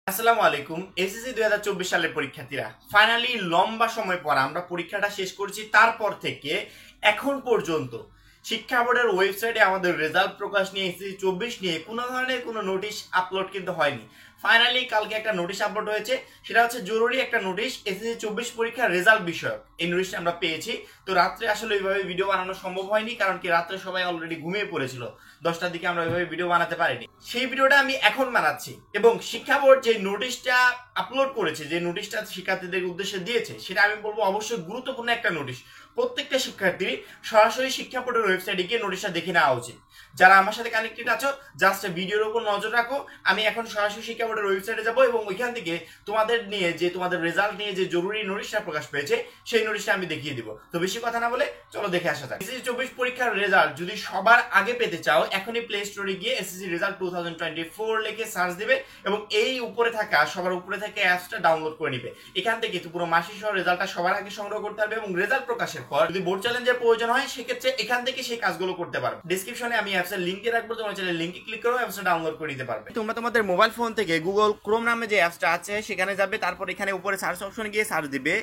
আসসালামু আলাইকুম। এসএসসি 2024 সালের পরীক্ষার্থীরা, ফাইনালি লম্বা সময় পর আমরা পরীক্ষাটা শেষ করেছি। তারপর থেকে এখন পর্যন্ত শিক্ষা বোর্ডের ওয়েবসাইটে আমাদের রেজাল্ট প্রকাশ নিয়ে এসএসসি 24 নিয়ে কোনো ধরনের কোনো নোটিশ আপলোড কিন্তু হয়নি। ফাইনালি কালকে একটা নোটিশ আপলোড হয়েছে, সেটা হচ্ছে জরুরি একটা নোটিশ এসএসসি 24 পরীক্ষার রেজাল্ট বিষয়ক। এই নোটিশটা আমরা পেয়েছি। তো রাত্রে আসলে ওইভাবে ভিডিও বানানো সম্ভব হয়নি, কারণ কি রাত্রে সবাই অলরেডি ঘুমিয়ে পড়েছিল। 10টার দিকে আমরা ওইভাবে ভিডিও বানাতে পারিনি। সেই ভিডিওটা আমি এখন বানাচ্ছি এবং শিক্ষা বোর্ড যে নোটিশটা আপলোড করেছে, যে নোটিশটা শিক্ষার্থীদের উদ্দেশ্যে দিয়েছে, সেটা আমি বলবো অবশ্যই গুরুত্বপূর্ণ একটা নোটিশ। প্রত্যেকটা শিক্ষার্থী সরাসরি শিক্ষা বোর্ডের ওয়েবসাইটে গিয়ে নোটিশটা দেখে নেওয়া উচিত। যারা আমার সাথে কানেক্টেড আছো, জাস্ট ভিডিওর উপর নজর রাখো। আমি এখন সরাসরি শিক্ষা বোর্ডের ওয়েবসাইটে যাবো এবং ওইখান থেকে তোমাদের নিয়ে যে তোমাদের রেজাল্ট নিয়ে যে জরুরি নোটিশটা প্রকাশ পেয়েছে, সেই নোটিশটা আমি দেখিয়ে দিব। তো বেশি কথা না বলে চলো দেখে আসা যাক। এসএসসি 24 পরীক্ষার রেজাল্ট যদি সবার আগে পেতে চাও, এখনই প্লে স্টোরে গিয়ে এসএসসি রেজাল্ট 2024 লিখে সার্চ দিবে এবং এই উপরে থাকা সবার উপরে থেকে অ্যাপসটা ডাউনলোড করে নিবে। এখান থেকে পুরো মাসিক সহ রেজাল্টটা সবার আগে সংগ্রহ করতে হবে এবং রেজাল্ট প্রকাশের পর যদি বোর্ড চ্যালেঞ্জের প্রয়োজন হয়, সেক্ষেত্রে এখান থেকে সেই কাজগুলো করতে পারবে। ডেসক্রিপশনে আমি অ্যাপসের লিংকে রাখবো, তোমরা চাইলে লিংকে ক্লিক করে অ্যাপসটা ডাউনলোড করে নিতে পারবে। তোমরা তোমাদের মোবাইল ফোন থেকে গুগল ক্রোম নামে যে অ্যাপসটা আছে সেখানে যাবে, তারপর এখানে উপরে সার্চ অপশনে গিয়ে সার্চ দিবে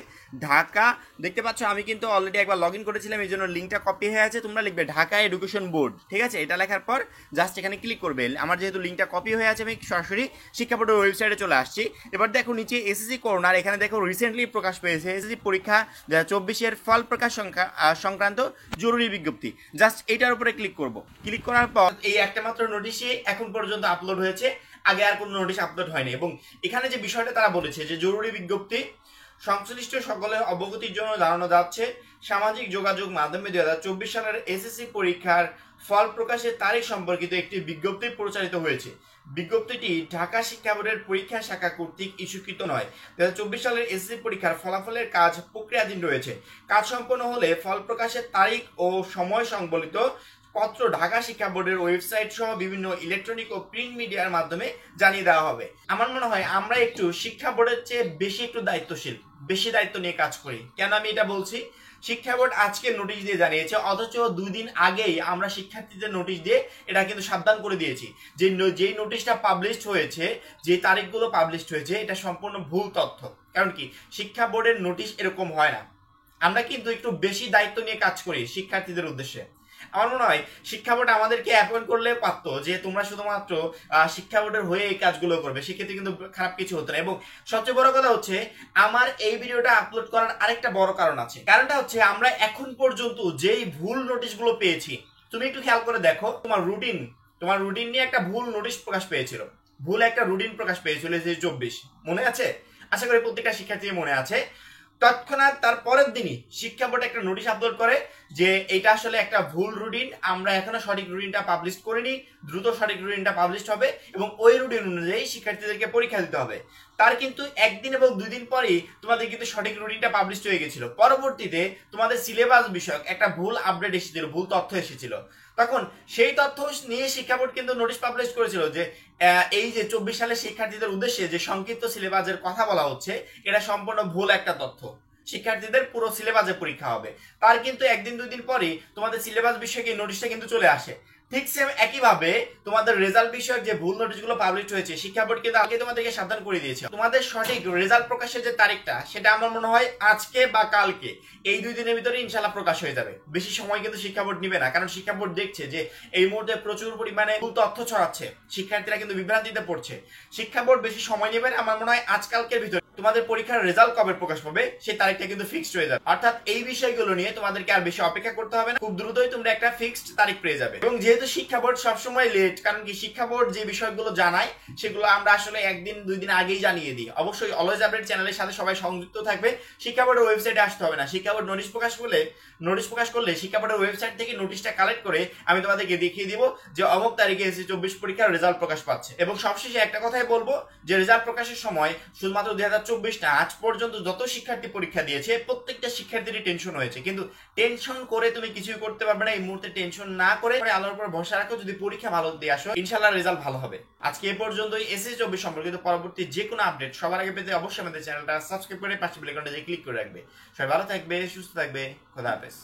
ঢাকা। দেখতে পাচ্ছ আমি কিন্তু অলরেডি একবার লগ ইন করেছিলাম, এই জন্য লিঙ্কটা কপি হয়ে আছে। তোমরা লিখবে ঢাকা এডুকেশন বোর্ড, ঠিক আছে? এটা লেখার পর জাস্ট এখানে ক্লিক করবে। আমার যেহেতু লিঙ্কটা কপি হয়ে আছে, আমি সরাসরি শিক্ষা বোর্ডের ওয়েবসাইটে চলে আসছি। এবার দেখো নিচে এসএসসি কর্নার, এখানে দেখো রিসেন্টলি প্রকাশ পেয়েছে এসএসসি পরীক্ষা 2024 ফল প্রকাশ সংক্রান্ত জরুরি বিজ্ঞপ্তি। জাস্ট এইটার উপরে ক্লিক করব। ক্লিক করার পর এই একটা মাত্র নোটিশে এখন পর্যন্ত আপলোড হয়েছে, আগে আর কোনো নোটিশ আপলোড হয়নি। এবং এখানে যে বিষয়টা তারা বলেছে যে জরুরি বিজ্ঞপ্তি সংশ্লিষ্ট সকলের অবগতির জন্য জানানো যাচ্ছে, সামাজিক যোগাযোগ মাধ্যমে 2024 সালের এসএসসি পরীক্ষার ফল প্রকাশের তারিখ সম্পর্কিত একটি বিজ্ঞপ্তি প্রচারিত হয়েছে। বিজ্ঞপ্তিটি ঢাকা শিক্ষা বোর্ডের পরীক্ষা শাখা কর্তৃক ইস্যুকৃত নয়। 2024 সালের এসএসসি পরীক্ষার ফলাফলের কাজ প্রক্রিয়াধীন রয়েছে। কাজ সম্পন্ন হলে ফল প্রকাশের তারিখ ও সময় সংবলিত পত্র ঢাকা শিক্ষা বোর্ডের ওয়েবসাইট সহ বিভিন্ন ইলেকট্রনিক ও প্রিন্ট মিডিয়ার মাধ্যমে জানিয়ে দেওয়া হবে। আমার মনে হয় আমরা একটু শিক্ষা বোর্ডের চেয়ে বেশি একটু দায়িত্বশীল, বেশি দায়িত্ব নিয়ে কাজ করি। কেন আমি এটা বলছি? শিক্ষা বোর্ড আজকে নোটিশ দিয়ে জানিয়েছে, অথচ 2 দিন আগেই আমরা শিক্ষার্থীদের নোটিশ দিয়ে এটা কিন্তু সাবধান করে দিয়েছি যে যেই নোটিশটা পাবলিশড হয়েছে, যে তারিখগুলো পাবলিশড হয়েছে, এটা সম্পূর্ণ ভুল তথ্য। কারণ কি, শিক্ষা বোর্ডের নোটিশ এরকম হয় না। আমরা কিন্তু একটু বেশি দায়িত্ব নিয়ে কাজ করি শিক্ষার্থীদের উদ্দেশ্যে। আমার মনে হয় শিক্ষা বোর্ড আমাদেরকে অ্যাপয়েন্ট করলে পারতো যে তোমরা শুধুমাত্র শিক্ষা বোর্ডের হয়ে এই কাজগুলো করবে, সেক্ষেত্রে কিন্তু খারাপ কিছু হতো না। এবং সবচেয়ে বড় কথা হচ্ছে, আমার এই ভিডিওটা আপলোড করার আরেকটা বড় কারণ আছে। কারণটা হচ্ছে আমরা এখন পর্যন্ত যেই ভুল নোটিশগুলো পেয়েছি, তুমি একটু খেয়াল করে দেখো, তোমার রুটিন নিয়ে একটা ভুল নোটিশ প্রকাশ পেয়েছিল, ভুল একটা রুটিন প্রকাশ পেয়েছিল যে 24, মনে আছে? আশা করি প্রত্যেকটা শিক্ষার্থীর মনে আছে। তৎক্ষণাৎ তার পরের দিনই শিক্ষা বোর্ড একটা নোটিশ আপলোড করে যে এটা আসলে একটা ভুল রুটিন, আমরা এখনো সঠিক রুটিনটা পাবলিশ করিনি, দ্রুত সঠিক রুটিনটা পাবলিশ হবে এবং ওই রুটিন অনুযায়ী শিক্ষার্থীদেরকে পরীক্ষা দিতে হবে। তার কিন্তু 1 দিন এবং 2 দিন পরেই তোমাদের কিন্তু সঠিক রুটিনটা পাবলিশ হয়ে গেছিল। পরবর্তীতে তোমাদের সিলেবাস বিষয়ক একটা ভুল আপডেট এসেছিল, ভুল তথ্য এসেছিল। তখন সেই তথ্য নিয়ে শিক্ষা বোর্ড কিন্তু নোটিশ পাবলিশ করেছিল যে এই যে 24 সালের শিক্ষার্থীদের উদ্দেশ্যে যে সংক্ষিপ্ত সিলেবাসের কথা বলা হচ্ছে, এটা সম্পূর্ণ ভুল একটা তথ্য। শিক্ষার্থীদের পুরো সিলেবাসে পরীক্ষা হবে। তার কিন্তু 1 দিন 2 দিন পরেই তোমাদের সিলেবাস বিষয়ক এই নোটিশটা কিন্তু চলে আসে। ঠিক সেম একইভাবে তোমাদের রেজাল্ট বিষয়ক যে ভুল নোটিশগুলো পাবলিশ হয়েছে, শিক্ষা বোর্ড কিন্তু আগে তোমাদেরকে সাবধান করে দিয়েছে। তোমাদের সঠিক রেজাল্ট প্রকাশের যে তারিখটা, সেটা আমার মনে হয় আজকে বা কালকে, এই 2 দিনের ভিতরে ইনশাআল্লাহ প্রকাশ হয়ে যাবে। বেশি সময় কিন্তু শিক্ষা বোর্ড নিবে না, কারণ শিক্ষা বোর্ড দেখছে যে এই মুহূর্তে প্রচুর পরিমাণে ভুল তথ্য ছড়াচ্ছে, শিক্ষার্থীরা কিন্তু বিভ্রান্তিতে পড়ছে। শিক্ষা বোর্ড বেশি সময় নেবে না, আমার মনে হয় আজকালকের ভিতরে তোমাদের পরীক্ষার রেজাল্ট কবে প্রকাশ পাবে সেই তারিখটা কিন্তু ফিক্সড হয়ে যাবে। অর্থাৎ এই বিষয়গুলো নিয়ে তোমাদেরকে আর বেশি অপেক্ষা করতে হবে না, খুব দ্রুতই তোমরা একটা ফিক্সড তারিখ পেয়ে যাবে। এবং যেহেতু শিক্ষা বোর্ড সবসময় লেট, কারণ কি শিক্ষা বোর্ড যে বিষয়গুলো জানায় সেগুলো আমরা আসলে 1 দিন 2 দিন আগেই জানিয়ে দিই। অবশ্যই অলওয়েজ আপডেট চ্যানেলের সাথে সবাই সংযুক্ত থাকবে। শিক্ষা বোর্ডের ওয়েবসাইটে আসতে হবে না। শিক্ষা বোর্ড নোটিশ প্রকাশ করলে শিক্ষা বোর্ডের ওয়েবসাইট থেকে নোটিশটা কালেক্ট করে আমি তোমাদেরকে দেখিয়ে দিব যে অমুক তারিখে এসএসসি 24 পরীক্ষার রেজাল্ট প্রকাশ পাচ্ছে। এবং সবশেষে একটা কথাই বলবো যে রেজাল্ট প্রকাশের সময় শুধুমাত্র 2024 না, আজ পর্যন্ত যত শিক্ষার্থী পরীক্ষা দিয়েছে প্রত্যেকটা শিক্ষার্থীরই টেনশন হয়েছে। কিন্তু টেনশন করে তুমি কিছুই করতে পারবে না। এই মুহূর্তে টেনশন না করে আল্লাহর উপর ভরসা রাখো, যদি পরীক্ষা ভালো দিয়ে আসো ইনশাআল্লাহ রেজাল্ট ভালো হবে। আজকে এই পর্যন্তই। এসএসসি 24 সম্পর্কিত পরবর্তী যে কোনো আপডেট সবার আগে পেতে অবশ্যই আমাদের চ্যানেলটা সাবস্ক্রাইব করে পাশে বেল আইকনটা ক্লিক করে রাখবে। সবাই ভালো থাকবে, সুস্থ থাকবে, খোদা হাফেজ।